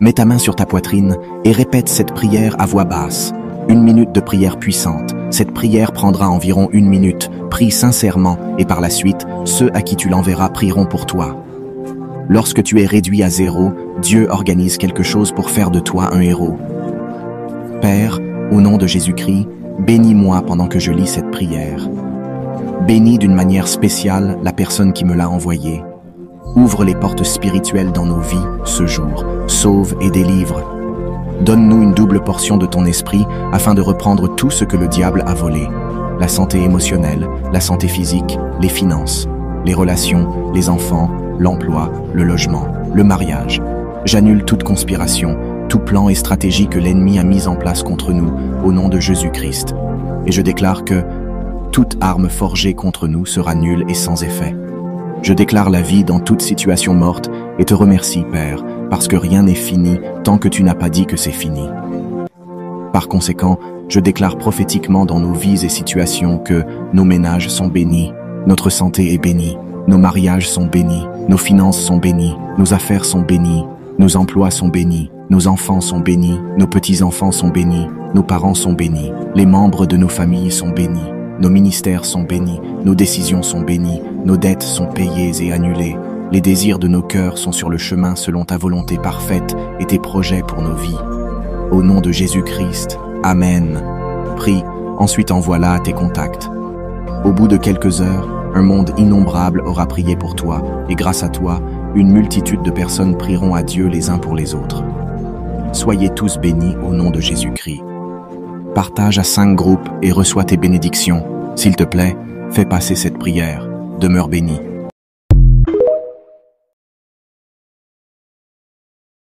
Mets ta main sur ta poitrine et répète cette prière à voix basse. 1 minute de prière puissante. Cette prière prendra environ 1 minute. Prie sincèrement et par la suite, ceux à qui tu l'enverras prieront pour toi. Lorsque tu es réduit à zéro, Dieu organise quelque chose pour faire de toi un héros. Père, au nom de Jésus-Christ, bénis-moi pendant que je lis cette prière. Bénis d'une manière spéciale la personne qui me l'a envoyée. Ouvre les portes spirituelles dans nos vies ce jour. Sauve et délivre. Donne-nous une double portion de ton esprit afin de reprendre tout ce que le diable a volé. La santé émotionnelle, la santé physique, les finances, les relations, les enfants, l'emploi, le logement, le mariage. J'annule toute conspiration, tout plan et stratégie que l'ennemi a mis en place contre nous, au nom de Jésus-Christ. Et je déclare que toute arme forgée contre nous sera nulle et sans effet. Je déclare la vie dans toute situation morte et te remercie, Père, parce que rien n'est fini tant que tu n'as pas dit que c'est fini. Par conséquent, je déclare prophétiquement dans nos vies et situations que nos ménages sont bénis, notre santé est bénie, nos mariages sont bénis, nos finances sont bénies, nos affaires sont bénies, nos emplois sont bénis, nos enfants sont bénis, nos petits-enfants sont bénis, nos parents sont bénis, les membres de nos familles sont bénis, nos ministères sont bénis, nos décisions sont bénies, nos dettes sont payées et annulées, les désirs de nos cœurs sont sur le chemin selon ta volonté parfaite et tes projets pour nos vies. Au nom de Jésus-Christ, Amen. Prie, ensuite envoie-la à tes contacts. Au bout de quelques heures, un monde innombrable aura prié pour toi, et grâce à toi, une multitude de personnes prieront à Dieu les uns pour les autres. Soyez tous bénis au nom de Jésus-Christ. Partage à 5 groupes et reçois tes bénédictions. S'il te plaît, fais passer cette prière. Demeure béni.